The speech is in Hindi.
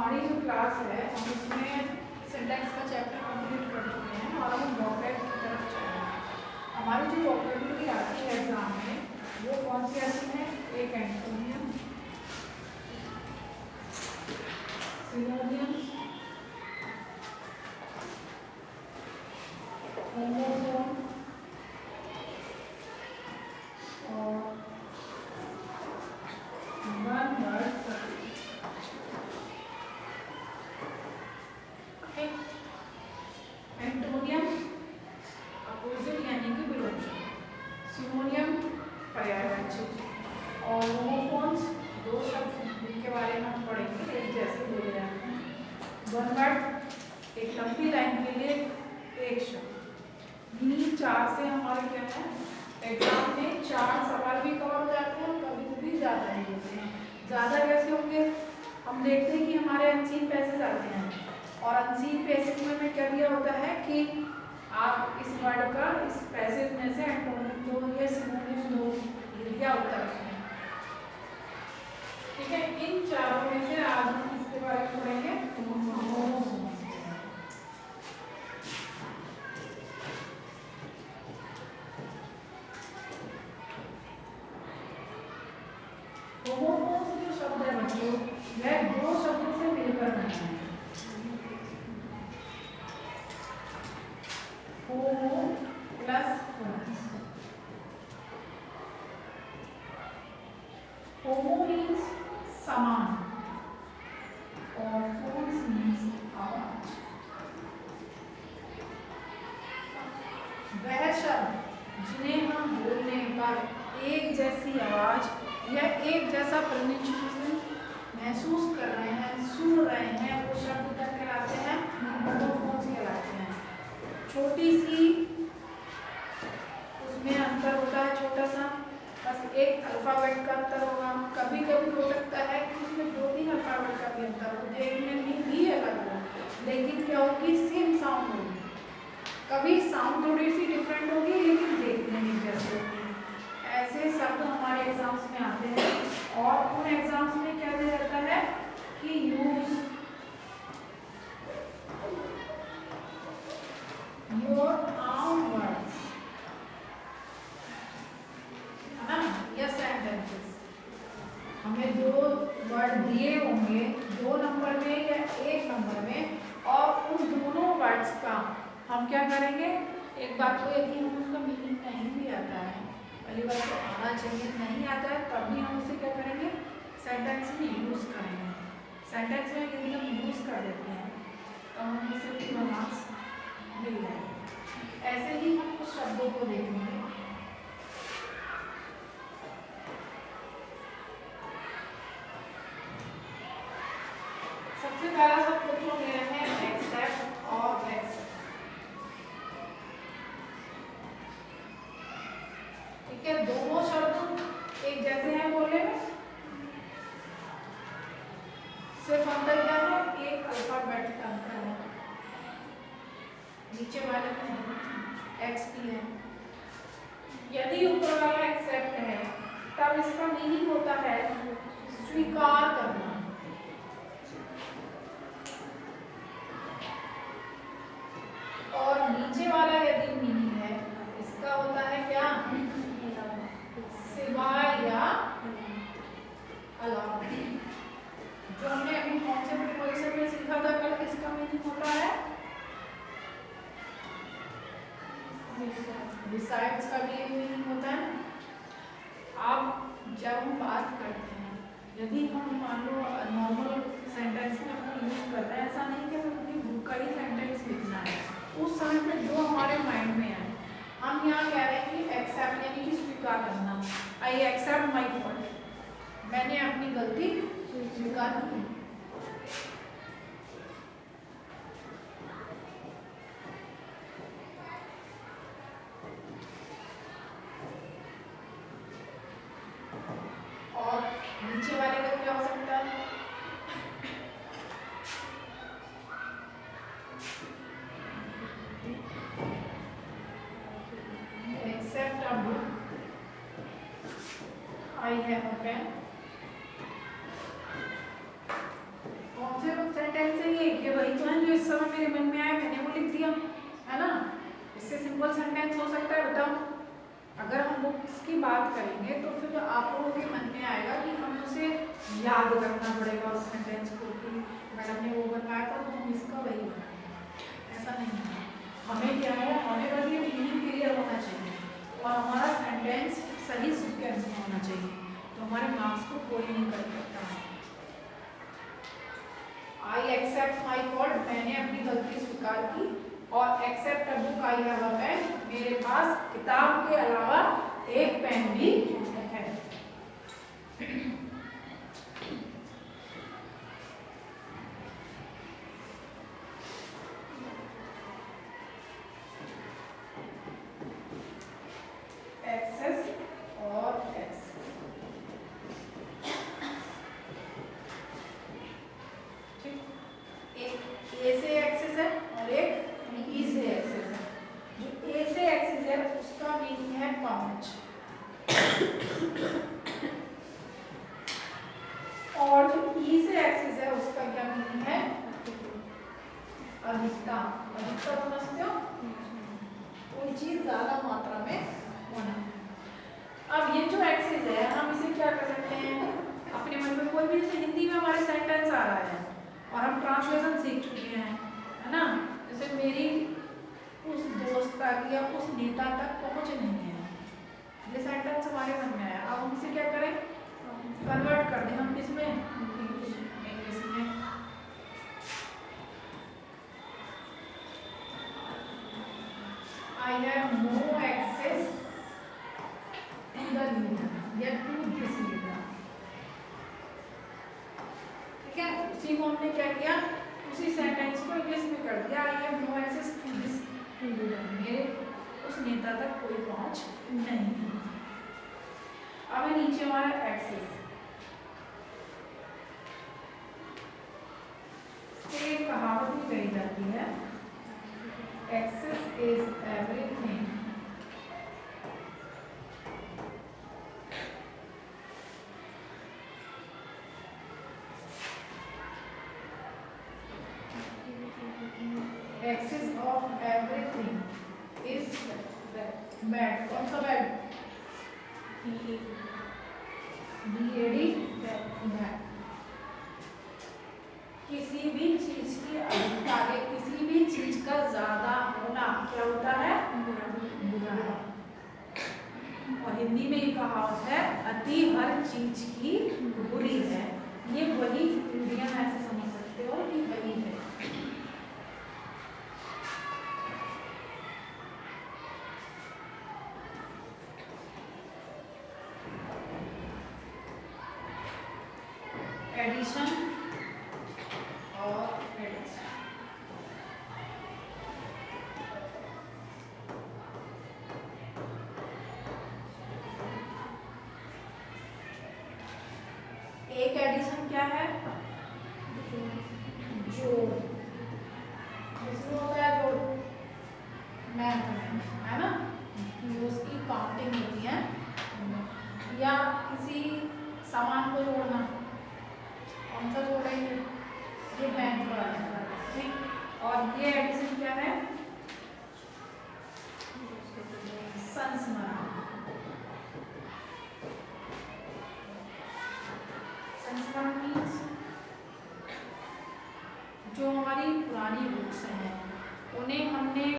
हमारी जो क्लास है हम उसमें सिंटैक्स का चैप्टर कंप्लीट कर चुके हैं और हम वोकैब की तरफ चल रहे हैं। हमारी जो वोकैबुलरी आती है एग्जाम में वो कौन सी आती है? एक एंटोनियम, सिनोनियम्स, होमोफोन और वन वर्ड एंटोनियम अपोजिट यानी कि विलोम, सिनोनियम पर्यायवाची और होमोफोन्स दो शब्द जिनके बारे में हम पढ़ेंगे एक जैसे बोले जाते हैं। वन वर्ड एक लंबी लाइन के लिए एक शब्द। इन्हीं चार से हमारे क्या है एग्जाम में चार सवाल भी कवर हो जाते हैं, कभी कभी ज़्यादा ही होते हैं। ज़्यादा कैसे होंगे? हम देखते हैं कि हमारे अनसीन पैसेज आते हैं और अनसीन पैसेज में क्या दिया होता है कि आप इस वर्ड का इस पैसेज में से एंटोनिम दो या सिनोनिम दो दिया होता है। ठीक है, इन चारों में से आज हम इसके बारे में पढ़ेंगे। होमोफोन्स जो शब्द है बच्चों वह दो शब्दों से मिलकर बना है। होमो प्लस फोन्स। होमो मीन्स समान और फोन्स मीन्स आवाज। वह शब्द जिन्हें हम बोलने पर एक जैसी आवाज या एक जैसा प्रोनाउंसिएशन महसूस कर रहे हैं, सुन रहे हैं, वो शब्द क्या कहलाते हैं? होमोफोन्स कहलाते हैं। छोटी सी उसमें अंतर होता है, छोटा सा, बस एक अल्फाबेट का अंतर होगा। कभी कभी हो सकता है कि उसमें दो तीन अल्फाबेट का भी अंतर हो, देखने में भी अलग हो, लेकिन क्या होगी? सेम साउंड होगी। कभी साउंड थोड़ी सी डिफरेंट होगी लेकिन देखने में जैसे होगी। ऐसे शब्द हमारे एग्जाम्स में आते हैं और उन एग्जाम्स में क्या दिया जाता है कि यूज योर own words, है ना, या सेंटेंसेस। हमें दो वर्ड दिए होंगे, दो नंबर में या एक नंबर में, और उन दोनों वर्ड्स का हम क्या करेंगे? एक बात तो यदि हमें उसका मीनिंग नहीं भी आता है, पहली बात तो आना चाहिए, नहीं आता है तब भी हम उसे क्या करेंगे? सेंटेंस में यूज करेंगे। सेंटेंस में यदि हम यूज कर देते हैं तो हमें उसे पूरा मार्क्स मिल जाएगा। ऐसे ही हम कुछ शब्दों को देखेंगे। सबसे पहला शब्द जो मेरा है एक्सेप्ट और एक्सेप्ट। ठीक है, दोनों शब्द एक जैसे हैं बोलने में, सिर्फ अंतर क्या है? एक अल्फाबेट का अंतर है। नीचे वाले में एक्सपी है। यदि ऊपर वाला एक्सेप्ट है तब इसका मीनिंग होता है स्वीकार करना। और नीचे वाला यदि मीनिंग है इसका होता है क्या? सिवाय या अलावा। जो हमने अभी कौन से प्रीपोजिशन में सीखा था कल, किसका मीनिंग होता है? बिसाइड्स का भी यही मीनिंग होता है। आप जब हम बात करते हैं, यदि हम मान लो नॉर्मल सेंटेंस में हम यूज कर रहे हैं, ऐसा नहीं कि हमें कई सेंटेंस लिखना है, उस समय पे जो हमारे माइंड में है हम यहाँ कह रहे हैं कि एक्सेप्ट यानी कि स्वीकार करना। आई एक्सेप्ट माई फॉल्ट, मैंने अपनी गलती स्वीकार की। और नीचे वाले का क्या हो सकता है? Except a book, I have a pen. कौन से जिस समय मेरे मन में आया मैंने वो लिख दिया, है ना। इससे सिंपल सेंटेंस हो सकता है, बताओ। अगर हम बुक्स की बात करेंगे तो फिर आप लोगों के मन में आएगा कि हमें उसे याद करना पड़ेगा उस सेंटेंस को, कि मैडम ने वो बनवाया था तो हम इसका वही बनाएंगे। ऐसा नहीं है, हमें क्या है, हमें बस ये मीनिंग क्लियर होना चाहिए और हमारा सेंटेंस सही सीक्वेंस में होना चाहिए, तो हमारे मार्क्स को कोई नहीं कर सकता। आई एक्सेप्ट माई फॉल्ट, मैंने अपनी गलती स्वीकार की। और except a book I have a pen, मेरे पास किताब के अलावा एक पेन भी है। एक्सेस और एक्स, एक ए से एक्सेस है और एक ई से एक्सेस है। जो ए से एक्सेस है उसका मीनिंग है पाँच, और जो ई से एक्सेस है उसका क्या मीनिंग है, अधिकता। अधिकता समझते हो, कोई चीज ज्यादा मात्रा में होना। अब ये जो एक्सेस है हम इसे क्या कर सकते हैं, अपने मन में कोई भी, जैसे हिंदी में हमारे सेंटेंस आ रहा है और हम ट्रांसलेशन सीख चुके हैं, है ना। जैसे मेरी उस दोस्त तक या उस नेता तक पहुंच नहीं है, ये सेंटेंस हमारे मन में आया। अब हम इसे क्या करें, कन्वर्ट कर दें हम किसमें, इंग्लिश में। I have no access to the leader या to this leader, ठीक है। उसी को हमने क्या किया, उसी सेंटेंस को इंग्लिश में कर दिया, I have no access to this leader, मेरे उस नेता तक कोई पहुंच नहीं। अब है नीचे हमारा एक्सेस, एक कहावत भी कही जाती है, Access is everything. Access of everything is bad. कौन सा bad? bad. किसी भी चीज की अधिकता, किसी भी चीज का ज्यादा होना क्या होता है, बुरा है। और हिंदी में ये कहावत है, अति हर चीज की बुरी है। ये वही इंडियन ऐसे समझ सकते हो कि वही है। एडिशन और एडिशन, एक एडिशन क्या है, जोड़, जिसमें होता है जोड़, मैथ में, है ना, उसकी काउंटिंग होती है, या किसी सामान को जोड़ना, कौन सा जोड़ेंगे, ये मैथ वाला है, ठीक। और ये एडिशन क्या है, संस्मरण। संस्मरण मीन्स जो हमारी पुरानी बुक्स हैं उन्हें हमने